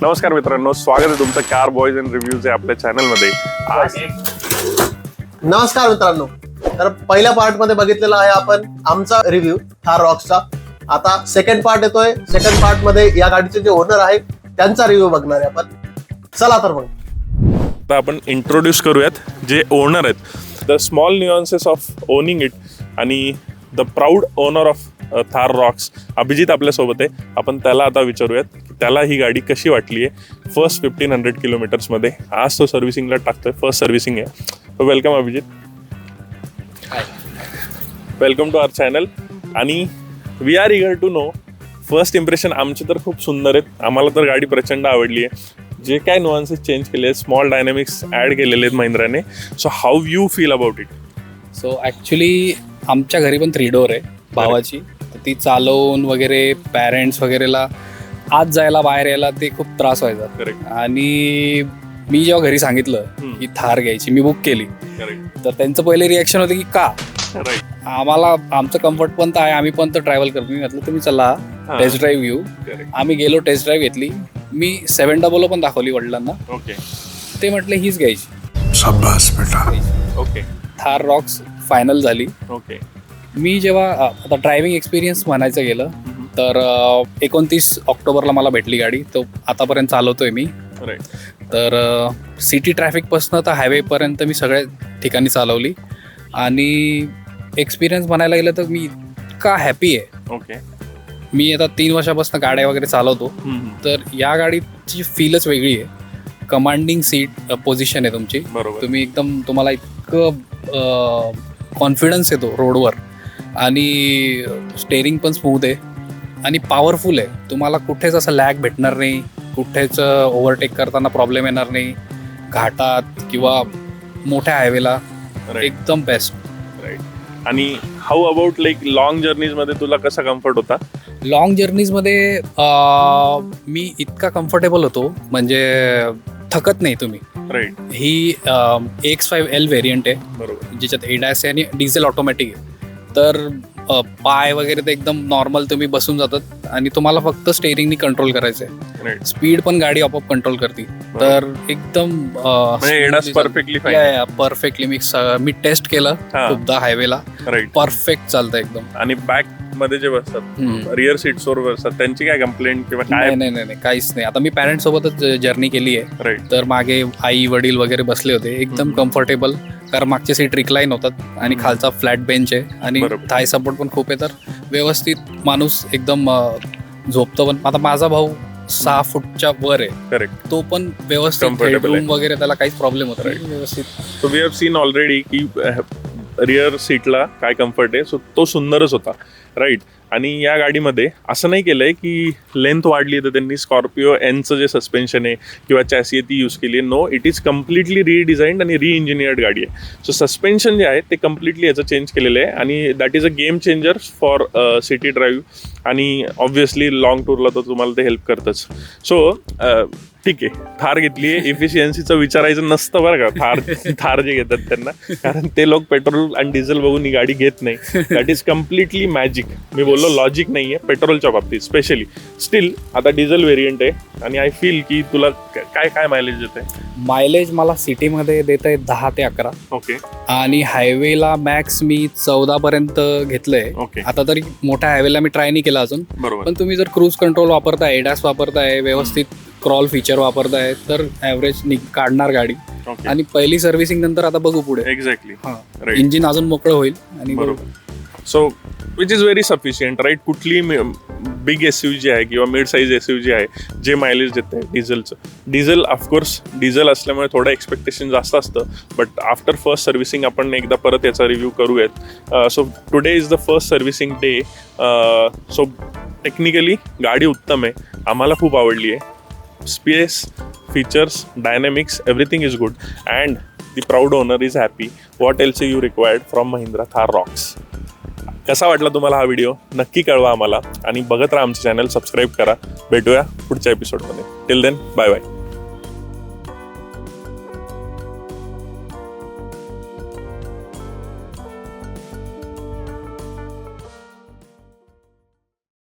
नमस्कार मित्रांनो, स्वागत आहे तुमचं कार बॉयज अँड रिव्ह्यूज या आपल्या चॅनलमध्ये. नमस्कार मित्रांनो, तर पहिल्या पार्ट मध्ये बघितलेला आहे आपण आमचा रिव्ह्यू थार रॉक्सचा. आता सेकंड पार्ट येतोय. सेकंड पार्ट मध्ये या गाडीचे जे ओनर आहे त्यांचा रिव्ह्यू बघणार आहे आपण. चला तर मग आता आपण इंट्रोड्यूस करूयात जे ओनर आहेत. The small nuances of owning it आणि the proud owner of Thar rocks Abhijit आपल्यासोबत आहे. आपण त्याला आता विचारूयात की त्याला ही गाडी कशी वाटली आहे फर्स्ट 1500 किलोमीटर्समध्ये. आज तो सर्व्हिसिंगला टाकतोय, फर्स्ट सर्व्हिसिंग आहे. Welcome Abhijit, welcome to our channel. आणि we are eager to know first impression. आमचे तर खूप सुंदर आहेत, आम्हाला तर गाडी प्रचंड आवडली आहे. जे काय नुआन्सेस चेंज केले आहेत, स्मॉल डायनॅमिक्स ॲड केलेले आहेत महिंद्राने. So how you feel about it? So actually आमच्या घरी पण 3 डोअर आहे भावाची. तर ती चालवून वगैरे पॅरेंट्स वगैरेला आत जायला बाहेर यायला ते खूप त्रास व्हायचा. करेक्ट. आणि मी जेव्हा घरी सांगितलं की थार घ्यायची, मी बुक केली, करेक्ट. तर त्यांचं पहिले रिॲक्शन होतं की का, राईट. आम्हाला आमचं कम्फर्ट पण तर आहे, आम्ही पण तर ट्रॅव्हल करतो. मी म्हटलं तुम्ही चला टेस्ट ड्राईव्ह घेऊ. करेक्ट. आम्ही गेलो, टेस्ट ड्राईव्ह घेतली. मी 700 पण दाखवली वडिलांना. ओके. ते म्हटले हीच घ्यायची. शाबास बेटा. ओके. थार रॉक्स फायनल झाली. ओके. मी जेव्हा आता ड्रायव्हिंग एक्सपिरियन्स म्हणायचं गेलं तर 29 ऑक्टोबरला मला भेटली गाडी. तो आतापर्यंत चालवतोय मी. राईट. तर सिटी ट्रॅफिकपासून तर हायवेपर्यंत मी सगळ्या ठिकाणी चालवली. आणि एक्सपिरियन्स म्हणायला गेलं तर मी इतका हॅपी आहे. ओके. मी आता 3 वर्षापासून गाड्या वगैरे चालवतो. तर या गाडीची फीलच वेगळी आहे. कमांडिंग सीट पोझिशन आहे तुमची. बरोबर. तुम्ही एकदम, तुम्हाला इतकं कॉन्फिडन्स येतो रोडवर. आणि स्टेअरिंग पण स्मूथ आहे आणि पॉवरफुल आहे. तुम्हाला कुठेच असं लॅग भेटणार नाही, कुठेच ओव्हरटेक करताना प्रॉब्लेम येणार नाही, घाटात किंवा मोठ्या हायवेला. एकदम बेस्ट. राईट. आणि हाऊ अबाउट लाईक लॉंग जर्नीजमध्ये तुला कसा कम्फर्ट होता? लॉंग जर्नीजमध्ये मी इतका कम्फर्टेबल होतो, म्हणजे थकत नाही तुम्ही. राईट. ही X5L व्हेरियंट आहे, बरोबर. ज्याच्यात ADAS आहे आणि डिझेल ऑटोमॅटिक आहे. तर पाय वगैरे ते एकदम नॉर्मल तुम्ही बसून जातात आणि तुम्हाला फक्त स्टेअरिंगनी कंट्रोल करायचं आहे. राईट. स्पीड पण गाडी आपोआप कंट्रोल करते. तर एकदम परफेक्टली फाईन. परफेक्टली मी टेस्ट केलं खूपदा हायवेला. राईट. परफेक्ट चालतं एकदम. आणि बॅक मध्ये जे बसतात, रिअर सीट्सवर बसतात, त्यांची काय कंप्लेंट किंवा काय? नाही काहीच नाही. आता मी पॅरेंट्स सोबतच जर्नी केली आहे. राईट. तर मागे आई वडील वगैरे बसले होते, एकदम कम्फर्टेबल. कारण मागचे सीट रिक्लाईन होतात आणि खालचा फ्लॅट बेंच आहे आणि थाय सपोर्ट पण खूप आहे. तर व्यवस्थित माणूस एकदम झोपतो पण. आता माझा भाऊ 6 फूटच्या वर आहे. करेक्ट. तो पण व्यवस्थित, हेडरूम वगैरे त्याला काहीच प्रॉब्लेम होत नाही, व्यवस्थित. So we have seen already की रिअर सीटला काय कम्फर्ट आहे. सो तो सुंदरच होता. राईट. आणि या गाडीमध्ये असं नाही केलंय की लेंथ वाढली तर त्यांनी स्कॉर्पिओ एनचं जे सस्पेन्शन आहे किंवा चॅसी आहे ती यूज केली आहे. नो, इट इज कम्प्लिटली रिडिझाईन्ड आणि रिइंजिनियर्ड गाडी आहे. सो सस्पेन्शन जे आहे ते कम्प्लिटली याचं चेंज केलेलं आहे आणि that is a game changer for city drive. आणि ऑब्व्हियसली लॉंग टूरला तर तुम्हाला ते हेल्प करतंच. सो ठीक आहे, थार घेतली आहे, इफिशियन्सीचं विचारायचं नसतं बरं का थार जे घेतात त्यांना. कारण ते लोक पेट्रोल आणि डिझेल बघून ही गाडी घेत नाही. That is completely magic. मी बोललो लॉजिक नाही आहे पेट्रोलच्या बाबतीत स्पेशली. स्टील आता डिझेल व्हेरियंट आहे आणि आय फील की तुला काय मायलेज देते? मायलेज मला सिटीमध्ये देत आहे 10 ते 11. ओके. आणि हायवेला मॅक्स मी 14 पर्यंत घेतलंय. ओके. आता तरी मोठ्या हायवेला मी ट्राय नाही केला अजून. बरोबर. पण तुम्ही जर क्रूज कंट्रोल वापरताय, ADAS वापरताय, व्यवस्थित क्रॉल फीचर वापरताय, तर ॲव्हरेज काढणार गाडी. आणि पहिली सर्व्हिसिंग नंतर आता बघू पुढे. एक्झॅक्टली. हां, इंजिन अजून मोकळं होईल. आणि बरोबर. So which is very sufficient. Right. कुठली बिग SUV आहे किंवा मिड साईज SUV आहे जे मायलेज देते डिझेलचं. डिझेल ऑफकोर्स डिझेल असल्यामुळे थोडं एक्सपेक्टेशन जास्त असतं. बट आफ्टर फर्स्ट सर्व्हिसिंग आपण एकदा परत याचा रिव्ह्यू करूयात. So today is the first servicing day. So technically गाडी उत्तम आहे, आम्हाला खूप आवडली आहे. Space, features, dynamics, everything is good and the proud owner is happy. What else you required from Mahindra Thar Roxx. कसा वाटला तुम्हाला हा व्हिडिओ नक्की कळवा आम्हाला आणि बघत राहा आमचं चॅनल, सबस्क्राईब करा. भेटूया पुढच्या एपिसोडमध्ये. Till then, bye bye.